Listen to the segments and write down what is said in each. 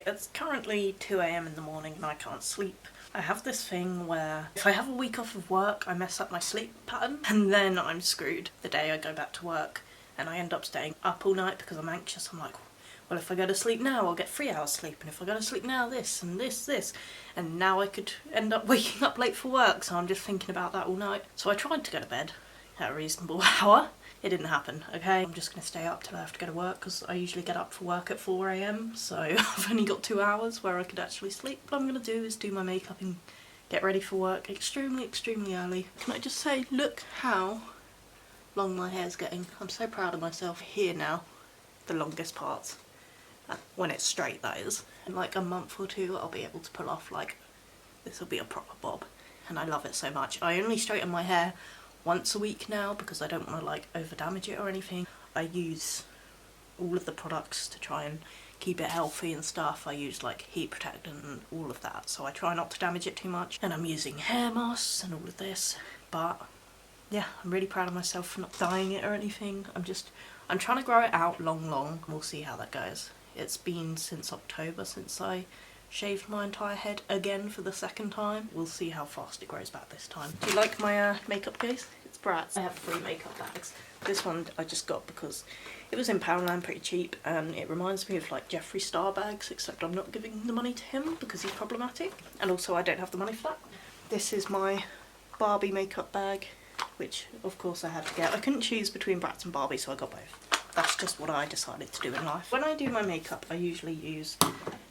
It's currently 2 AM in the morning and I can't sleep. I have this thing where if I have a week off of work, I mess up my sleep pattern and then I'm screwed the day I go back to work, and I end up staying up all night because I'm anxious. I'm like, well, if I go to sleep now, I'll get 3 hours sleep, and if I go to sleep now, this and this, and now I could end up waking up late for work, so I'm just thinking about that all night. So I tried to go to bed at a reasonable hour. It didn't happen, okay? I'm just going to stay up till I have to go to work because I usually get up for work at 4 AM, so I've only got 2 hours where I could actually sleep. What I'm going to do is do my makeup and get ready for work extremely early. Can I just say, look how long my hair's getting. I'm so proud of myself. Here now, the longest parts. When it's straight, that is. In like a month or two, I'll be able to pull off, like, this will be a proper bob. And I love it so much. I only straighten my hair once a week now because I don't want to like over damage it or anything. I use all of the products to try and keep it healthy and stuff. I use like heat protectant and all of that, so I try not to damage it too much. And I'm using hair masks and all of this, but yeah, I'm really proud of myself for not dyeing it or anything. I'm trying to grow it out long. We'll see how that goes. It's been since October since I shaved my entire head again for the second time. We'll see how fast it grows back this time. Do you like my makeup case? It's Bratz. I have 3 makeup bags. This one I just got because it was in Poundland, pretty cheap, and it reminds me of like Jeffree Star bags, except I'm not giving the money to him because he's problematic, and also I don't have the money for that. This is my Barbie makeup bag, which of course I had to get. I couldn't choose between Bratz and Barbie, so I got both. That's just what I decided to do in life. When I do my makeup, I usually use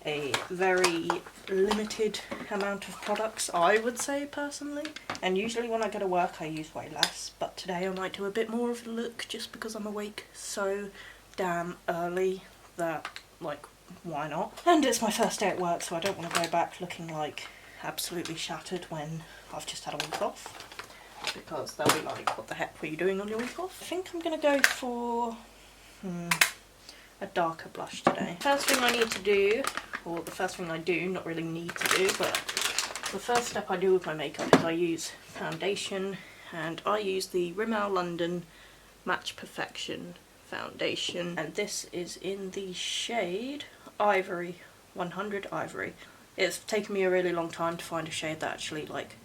a very limited amount of products, I would say personally. And usually when I go to work, I use way less. But today I might do a bit more of a look just because I'm awake so damn early that, like, why not? And it's my first day at work, so I don't want to go back looking like absolutely shattered when I've just had a week off. Because they'll be like, what the heck were you doing on your week off? I think I'm going to go for a darker blush today. First thing I need to do, or the first thing I do, not really need to do, but the first step I do with my makeup is I use foundation, and I use the Rimmel London Match Perfection foundation, and this is in the shade Ivory, 100 Ivory. It's taken me a really long time to find a shade that actually like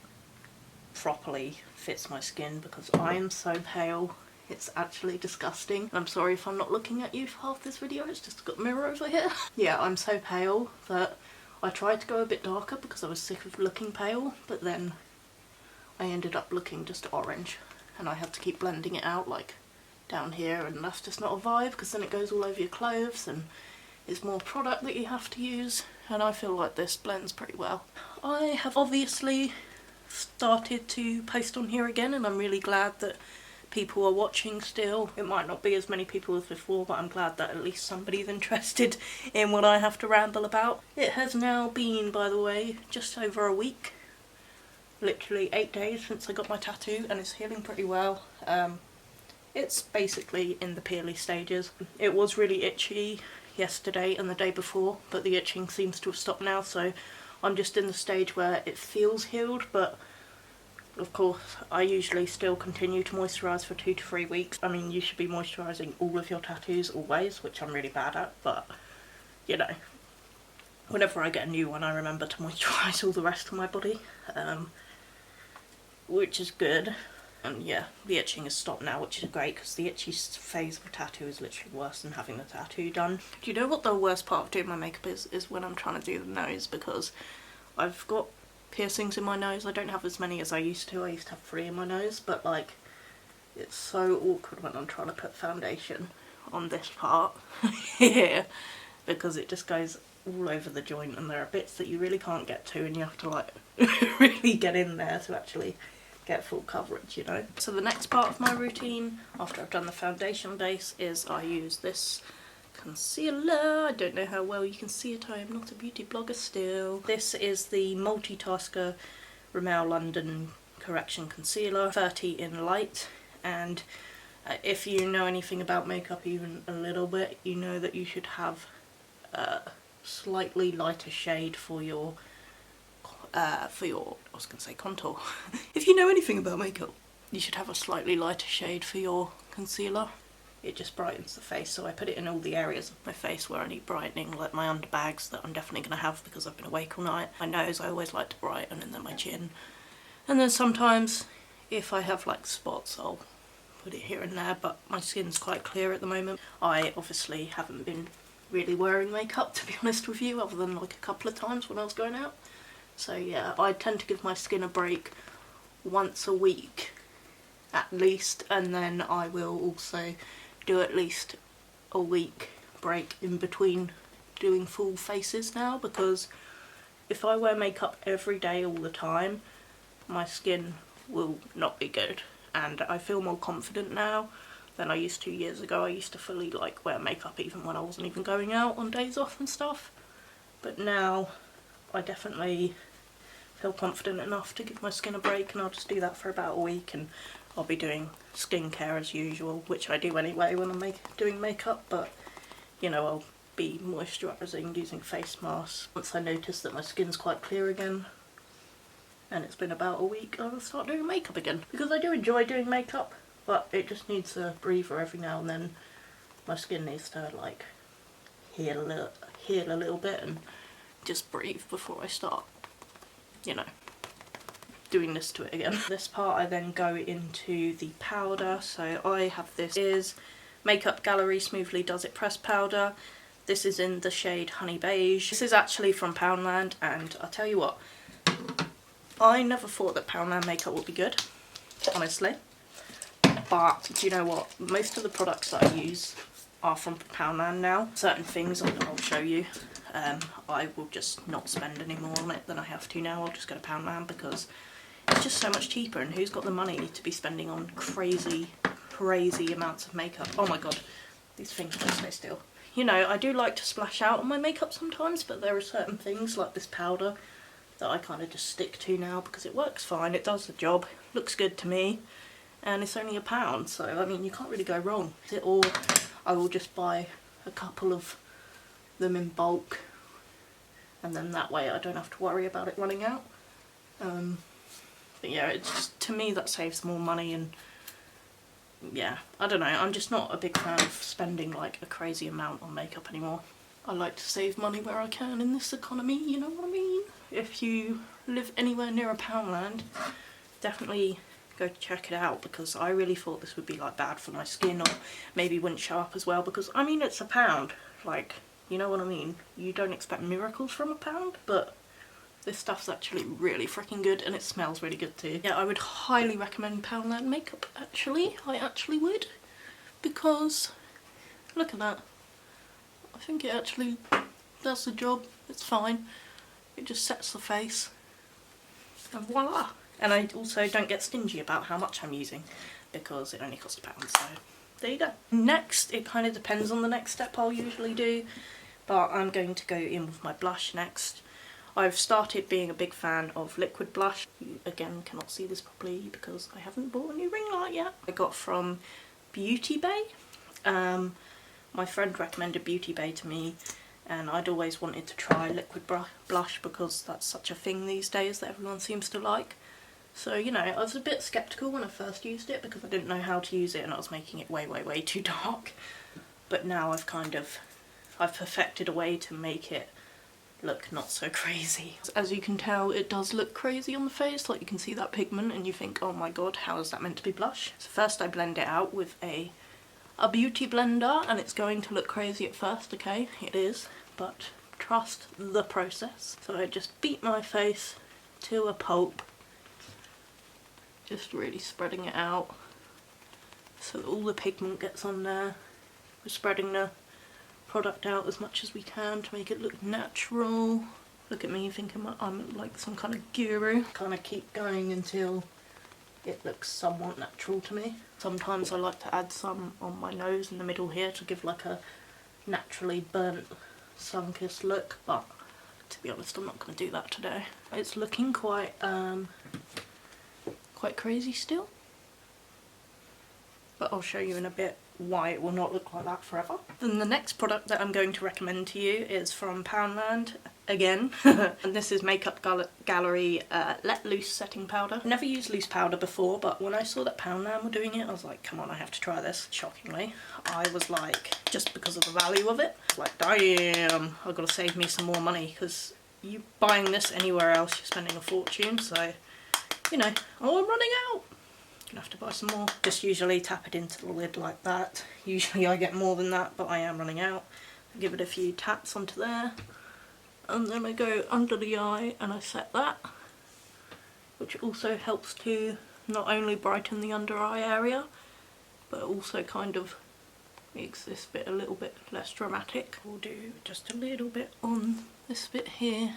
properly fits my skin because I am so pale. It's actually disgusting. I'm sorry if I'm not looking at you for half this video, it's just got a mirror over here. Yeah, I'm so pale that I tried to go a bit darker because I was sick of looking pale, but then I ended up looking just orange and I had to keep blending it out like down here, and that's just not a vibe because then it goes all over your clothes and it's more product that you have to use, and I feel like this blends pretty well. I have obviously started to post on here again, and I'm really glad that people are watching still. It might not be as many people as before, but I'm glad that at least somebody's interested in what I have to ramble about. It has now been, by the way, just over a week, literally 8 days since I got my tattoo, and it's healing pretty well. It's basically in the peely stages. It was really itchy yesterday and the day before, but the itching seems to have stopped now, so I'm just in the stage where it feels healed, but of course I usually still continue to moisturise for 2 to 3 weeks. I mean, you should be moisturising all of your tattoos always, which I'm really bad at, but you know, whenever I get a new one I remember to moisturise all the rest of my body, which is good. And yeah, the itching has stopped now, which is great because the itchy phase of a tattoo is literally worse than having the tattoo done. Do you know what the worst part of doing my makeup is? Is when I'm trying to do the nose, because I've got piercings in my nose. I don't have as many as I used to. I used to have 3 in my nose, but like, it's so awkward when I'm trying to put foundation on this part here because it just goes all over the joint and there are bits that you really can't get to and you have to like really get in there to actually get full coverage, you know. So the next part of my routine after I've done the foundation base is I use this concealer. I don't know how well you can see it, I am not a beauty blogger still. This is the Multitasker Rimmel London Correction Concealer, 30 in light, and if you know anything about makeup even a little bit, you know that you should have a slightly lighter shade for your I was going to say contour. If you know anything about makeup, you should have a slightly lighter shade for your concealer. it just brightens the face. So I put it in all the areas of my face where I need brightening, like my underbags that I'm definitely going to have because I've been awake all night. My nose I always like to brighten, and then my chin. And then sometimes if I have like spots, I'll put it here and there, but my skin's quite clear at the moment. I obviously haven't been really wearing makeup, to be honest with you, other than like a couple of times when I was going out. So yeah, I tend to give my skin a break once a week at least, and then I will also do at least a week break in between doing full faces now, because if I wear makeup every day all the time, my skin will not be good. And I feel more confident now than I used to years ago. I used to fully like wear makeup even when I wasn't even going out on days off and stuff, but now I definitely feel confident enough to give my skin a break, and I'll just do that for about a week, and I'll be doing skincare as usual, which I do anyway when I'm doing makeup, but you know, I'll be moisturising using face masks. Once I notice that my skin's quite clear again, and it's been about a week, I will start doing makeup again. Because I do enjoy doing makeup, but it just needs a breather every now and then. My skin needs to like heal a little bit and just breathe before I start, you know, doing this to it again. This part I then go into the powder. So I have this is Makeup Gallery Smoothly Does It Pressed Powder. This is in the shade Honey Beige. This is actually from Poundland, and I'll tell you what, I never thought that Poundland makeup would be good, honestly. But do you know what? Most of the products that I use are from Poundland now. Certain things I'll show you, I will just not spend any more on it than I have to now. I'll just go to Poundland because it's just so much cheaper, and who's got the money to be spending on crazy amounts of makeup? Oh my god, these things don't stay still. You know, I do like to splash out on my makeup sometimes, but there are certain things like this powder that I kind of just stick to now because it works fine, it does the job, looks good to me, and it's only £1, so I mean you can't really go wrong. Or I will just buy a couple of them in bulk, and then that way I don't have to worry about it running out. But yeah, it's just, to me that saves more money, and yeah, I don't know, I'm just not a big fan of spending like a crazy amount on makeup anymore. I like to save money where I can in this economy, you know what I mean? If you live anywhere near a Poundland, definitely go check it out, because I really thought this would be like bad for my skin, or maybe wouldn't show up as well, because I mean it's £1, like, you know what I mean? You don't expect miracles from £1, but this stuff's actually really freaking good, and it smells really good too. Yeah, I would highly recommend Poundland makeup, actually. I actually would, because look at that. I think it actually does the job. It's fine. It just sets the face, and voila. And I also don't get stingy about how much I'm using, because it only costs £1, so there you go. Next, it kind of depends on the next step I'll usually do, but I'm going to go in with my blush next. I've started being a big fan of liquid blush. You again cannot see this properly because I haven't bought a new ring light yet. I got from Beauty Bay. My friend recommended Beauty Bay to me, and I'd always wanted to try liquid blush because that's such a thing these days that everyone seems to like. So, you know, I was a bit sceptical when I first used it because I didn't know how to use it, and I was making it way too dark. But now I've perfected a way to make it look not so crazy. As you can tell, it does look crazy on the face, like you can see that pigment and you think, oh my god, how is that meant to be blush? So first I blend it out with a beauty blender, and it's going to look crazy at first, okay? It is, but trust the process. So I just beat my face to a pulp, just really spreading it out so that all the pigment gets on there. We're spreading the product out as much as we can to make it look natural. Look at me thinking I'm like some kind of guru. Kind of keep going until it looks somewhat natural to me. Sometimes I like to add some on my nose in the middle here to give like a naturally burnt sun-kissed look, but to be honest I'm not going to do that today. It's looking quite crazy still, but I'll show you in a bit why it will not look like that forever. Then the next product that I'm going to recommend to you is from Poundland. again. And this is Makeup Gallery Let Loose Setting Powder. I've never used loose powder before, but when I saw that Poundland were doing it, I was like, come on, I have to try this. Shockingly, I was like, just because of the value of it, like, damn, I've got to save me some more money, because you buying this anywhere else, you're spending a fortune, so, you know, oh, I'm running out. Gonna have to buy some more. Just usually tap it into the lid like that. Usually I get more than that, but I am running out. Give it a few taps onto there, and then I go under the eye and I set that, which also helps to not only brighten the under eye area, but also kind of makes this bit a little bit less dramatic. We'll do just a little bit on this bit here,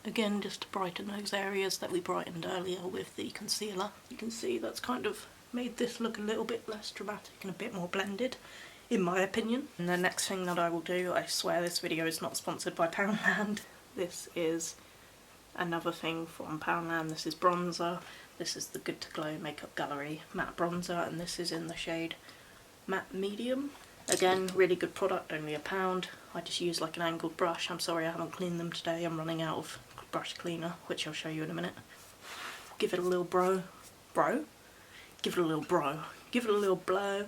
again just to brighten those areas that we brightened earlier with the concealer. You can see that's kind of made this look a little bit less dramatic and a bit more blended, in my opinion. And the next thing that I will do, I swear this video is not sponsored by Poundland. This is another thing from Poundland. This is bronzer. This is the Good to Glow Makeup Gallery matte bronzer, and this is in the shade matte medium. Again, really good product, only £1. I just use like an angled brush. I'm sorry I haven't cleaned them today. I'm running out of brush cleaner, which I'll show you in a minute. Give it a little bro. Give it a little bro. Give it a little blow.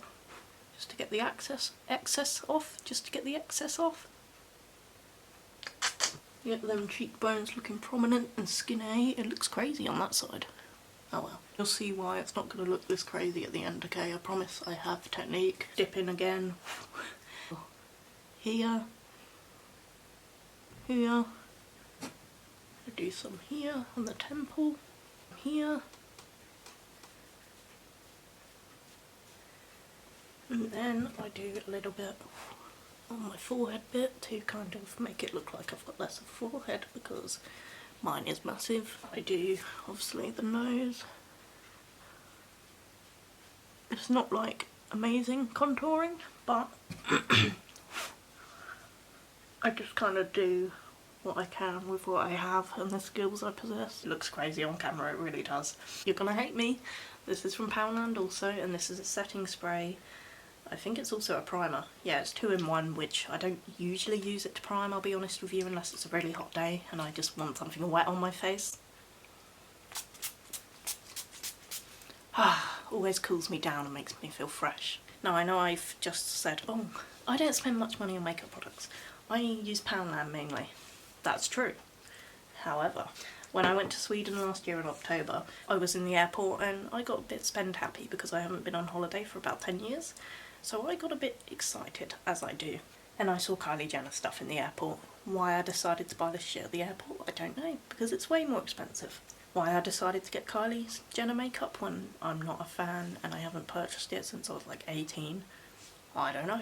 Just to get the excess off. Just to get the excess off. Get them cheekbones looking prominent and skinny. It looks crazy on that side. Oh well. You'll see why it's not going to look this crazy at the end, okay? I promise I have technique. Dip in again. Here. Here. Do some here on the temple. Here. And then I do a little bit on my forehead bit to kind of make it look like I've got less of a forehead, because mine is massive. I do obviously the nose. It's not like amazing contouring, but I just kind of do what I can with what I have and the skills I possess. It looks crazy on camera, it really does. You're gonna hate me. This is from Poundland also, and this is a setting spray. I think it's also a primer. Yeah, it's 2-in-1, which I don't usually use it to prime, I'll be honest with you, unless it's a really hot day and I just want something wet on my face. Always cools me down and makes me feel fresh. Now I know I've just said, oh, I don't spend much money on makeup products. I use Poundland mainly. That's true. However, when I went to Sweden last year in October, I was in the airport and I got a bit spend happy because I haven't been on holiday for about 10 years. So I got a bit excited, as I do. And I saw Kylie Jenner stuff in the airport. Why I decided to buy this shit at the airport, I don't know, because it's way more expensive. Why I decided to get Kylie Jenner makeup when I'm not a fan and I haven't purchased it since I was like 18, I don't know.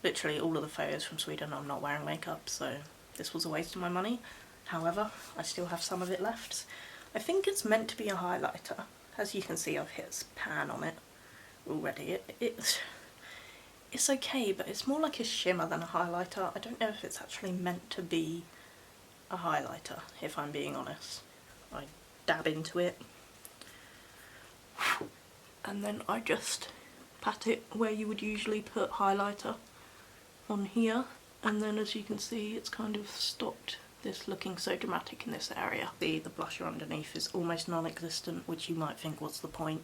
Literally all of the photos from Sweden I'm not wearing makeup, so this was a waste of my money. However, I still have some of it left. I think it's meant to be a highlighter. As you can see, I've hit pan on it already. It's okay, but it's more like a shimmer than a highlighter. I don't know if it's actually meant to be a highlighter, if I'm being honest. I dab into it, and then I just pat it where you would usually put highlighter on here, and then as you can see it's kind of stopped this looking so dramatic in this area. The blusher underneath is almost non-existent, which you might think what's the point,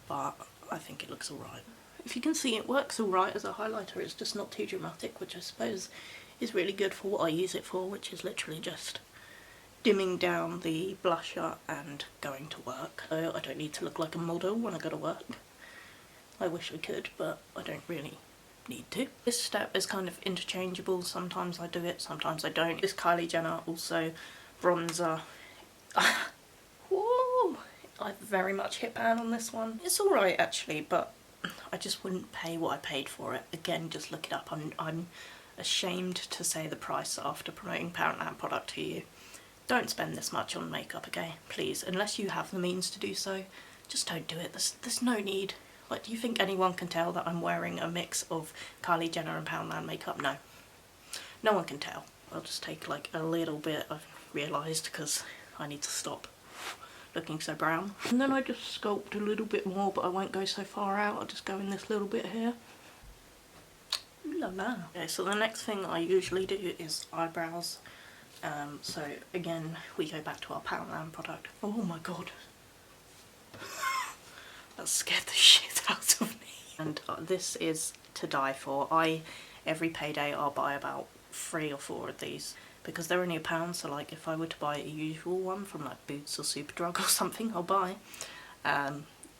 but I think it looks alright. If you can see, it works alright as a highlighter, it's just not too dramatic, which I suppose is really good for what I use it for, which is literally just dimming down the blusher and going to work. So I don't need to look like a model when I go to work. I wish I could, but I don't really need to. This step is kind of interchangeable. Sometimes I do it, sometimes I don't. This Kylie Jenner also bronzer. Whoa! I very much hit pan on this one. It's alright actually, but I just wouldn't pay what I paid for it. Again, just look it up. I'm ashamed to say the price after promoting Poundland product to you. Don't spend this much on makeup, okay? Please, unless you have the means to do so, just don't do it. There's no need. Like, do you think anyone can tell that I'm wearing a mix of Kylie Jenner and Poundland makeup? No. No one can tell. I'll just take like a little bit, I've realised, because I need to stop looking so brown. And then I just sculpt a little bit more, but I won't go so far out. I'll just go in this little bit here. Ooh la la. Okay, so the next thing I usually do is eyebrows. So again, we go back to our Poundland product. Oh my god. That scared the shit out of me. And this is to die for. Every payday I'll buy about 3 or 4 of these because they're only £1, so like if I were to buy a usual one from like Boots or Superdrug or something, I'll buy.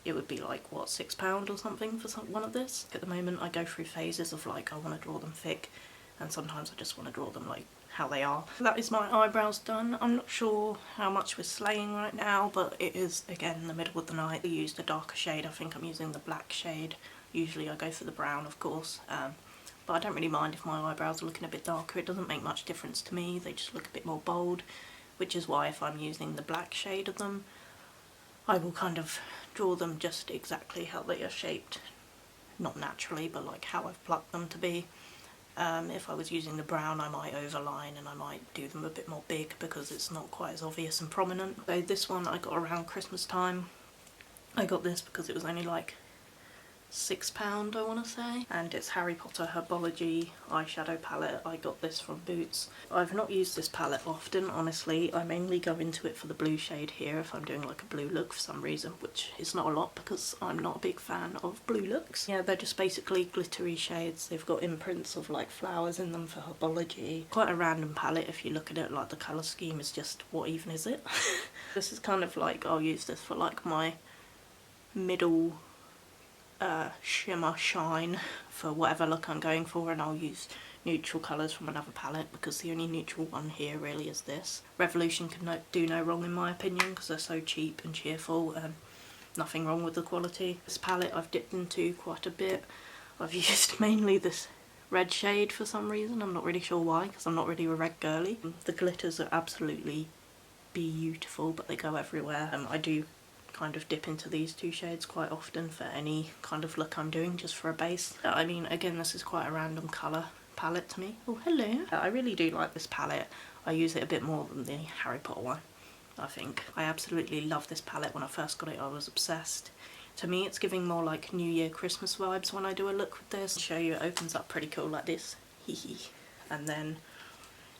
It would be like, what, £6 or something for one of this. At the moment I go through phases of like I want to draw them thick and sometimes I just want to draw them like how they are. That is my eyebrows done. I'm not sure how much we're slaying right now, but it is again in the middle of the night. I used a darker shade. I think I'm using the black shade. Usually I go for the brown, of course, but I don't really mind if my eyebrows are looking a bit darker. It doesn't make much difference to me. They just look a bit more bold, which is why if I'm using the black shade of them, I will kind of draw them just exactly how they are shaped. Not naturally, but like how I've plucked them to be. If I was using the brown, I might overline and I might do them a bit more big because it's not quite as obvious and prominent. So this one I got around Christmas time. I got this because it was only like £6, I want to say, and it's Harry Potter Herbology eyeshadow palette. I got this from Boots. I've not used this palette often, honestly. I mainly go into it for the blue shade here if I'm doing like a blue look for some reason, which is not a lot because I'm not a big fan of blue looks. Yeah, they're just basically glittery shades. They've got imprints of like flowers in them for Herbology. Quite a random palette if you look at it, like the colour scheme is just, what even is it? This is kind of like, I'll use this for like my middle shimmer shine for whatever look I'm going for, and I'll use neutral colours from another palette because the only neutral one here really is this. Revolution can do no wrong in my opinion because they're so cheap and cheerful and nothing wrong with the quality. This palette I've dipped into quite a bit. I've used mainly this red shade for some reason. I'm not really sure why because I'm not really a red girly. The glitters are absolutely beautiful, but they go everywhere. I do kind of dip into these 2 shades quite often for any kind of look I'm doing, just for a base. I mean, again, this is quite a random colour palette to me. Oh, hello. I really do like this palette. I use it a bit more than the Harry Potter one, I think. I absolutely love this palette. When I first got it, I was obsessed. To me, it's giving more like New Year, Christmas vibes when I do a look with this. I'll show you, it opens up pretty cool like this. And then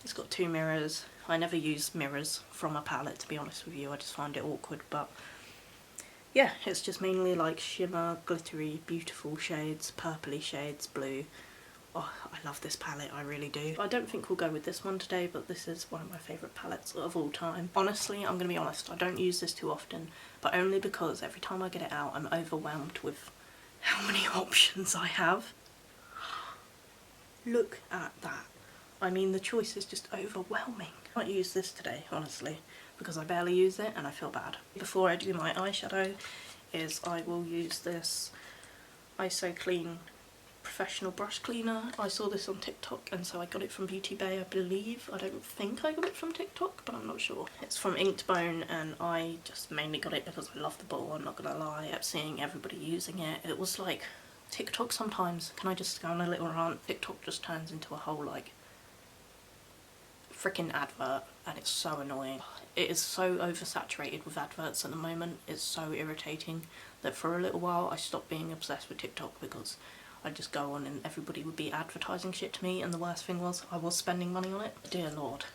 it's got 2 mirrors. I never use mirrors from a palette, to be honest with you. I just find it awkward, but yeah, it's just mainly like shimmer, glittery, beautiful shades, purpley shades, blue. Oh, I love this palette, I really do. I don't think we'll go with this one today, but this is one of my favourite palettes of all time. Honestly, I'm going to be honest, I don't use this too often, but only because every time I get it out, I'm overwhelmed with how many options I have. Look at that. I mean, the choice is just overwhelming. I might use this today, honestly, because I barely use it and I feel bad. Before I do my eyeshadow I will use this ISO Clean professional brush cleaner. I saw this on TikTok and so I got it from Beauty Bay, I believe. I don't think I got it from TikTok, but I'm not sure. It's from Inked-Bone and I just mainly got it because I love the bottle, I'm not gonna lie. I kept seeing everybody using it. It was like, TikTok sometimes, can I just go on a little rant? TikTok just turns into a whole like freaking advert and it's so annoying. It is so oversaturated with adverts at the moment. It's so irritating that for a little while I stopped being obsessed with TikTok because I'd just go on and everybody would be advertising shit to me, and the worst thing was I was spending money on it. Dear Lord,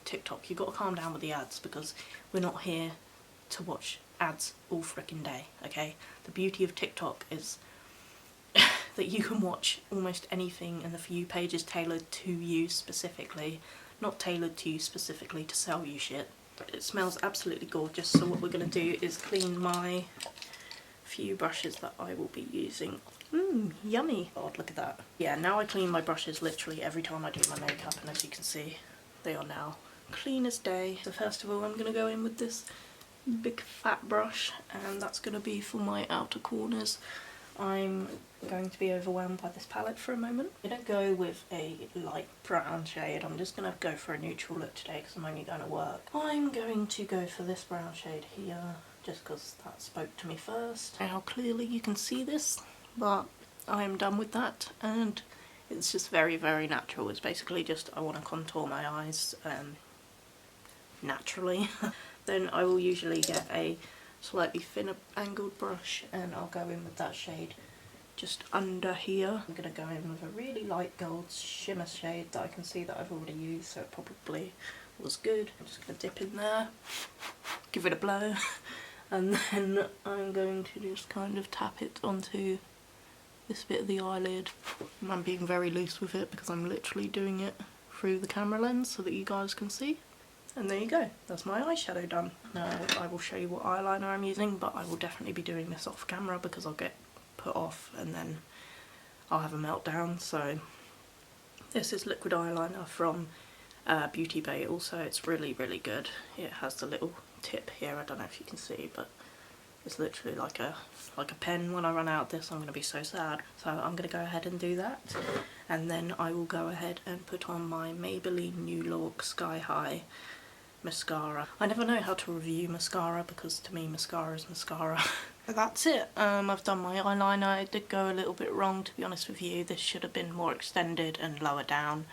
TikTok, you got to calm down with the ads because we're not here to watch ads all freaking day, okay? The beauty of TikTok is that you can watch almost anything and the For You page is tailored to you specifically, not tailored to you specifically to sell you shit. It smells absolutely gorgeous, so what we're going to do is clean my few brushes that I will be using. Yummy. God, look at that. Yeah, now I clean my brushes literally every time I do my makeup, and as you can see, they are now clean as day. So first of all, I'm going to go in with this big fat brush, and that's going to be for my outer corners. I'm going to be overwhelmed by this palette for a moment. I don't go with a light brown shade, I'm just going to go for a neutral look today because I'm only going to work. I'm going to go for this brown shade here, just because that spoke to me first. Now clearly you can see this, but I am done with that, and it's just very, very natural. It's basically just I want to contour my eyes naturally. Then I will usually get a slightly thinner angled brush and I'll go in with that shade just under here. I'm going to go in with a really light gold shimmer shade that I can see that I've already used, so it probably was good. I'm just going to dip in there, give it a blow, and then I'm going to just kind of tap it onto this bit of the eyelid. And I'm being very loose with it because I'm literally doing it through the camera lens so that you guys can see. And there you go, that's my eyeshadow done. Now I will show you what eyeliner I'm using, but I will definitely be doing this off camera because I'll get put off and then I'll have a meltdown. So this is liquid eyeliner from Beauty Bay. Also, it's really good. It has the little tip here, I don't know if you can see, but it's literally like a pen. When I run out of this, I'm going to be so sad. So I'm going to go ahead and do that. And then I will go ahead and put on my Maybelline New Look Sky High mascara. I never know how to review mascara because to me mascara is mascara. That's it. I've done my eyeliner. It did go a little bit wrong, to be honest with you. This should have been more extended and lower down.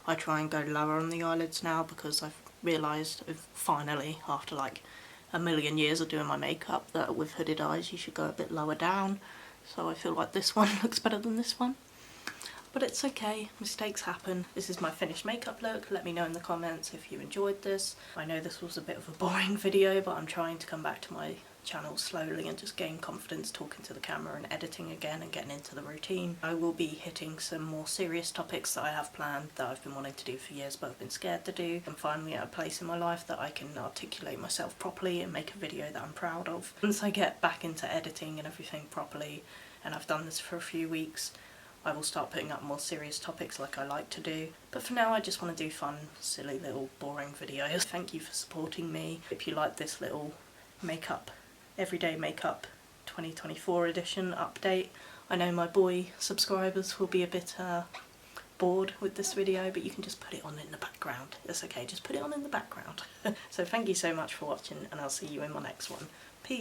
I try and go lower on the eyelids now because I've realised finally, after like a million years of doing my makeup, that with hooded eyes you should go a bit lower down. So I feel like this one looks better than this one. But it's okay, mistakes happen. This is my finished makeup look. Let me know in the comments if you enjoyed this. I know this was a bit of a boring video, but I'm trying to come back to my channel slowly and just gain confidence talking to the camera and editing again and getting into the routine. I will be hitting some more serious topics that I have planned that I've been wanting to do for years but I've been scared to do. I'm finally at a place in my life that I can articulate myself properly and make a video that I'm proud of. Once I get back into editing and everything properly, and I've done this for a few weeks, I will start putting up more serious topics like I like to do. But for now I just want to do fun, silly little boring videos. Thank you for supporting me. If you like this little makeup, everyday makeup 2024 edition update, I know my boy subscribers will be a bit bored with this video, but you can just put it on in the background. It's okay, just put it on in the background. So thank you so much for watching and I'll see you in my next one. Peace.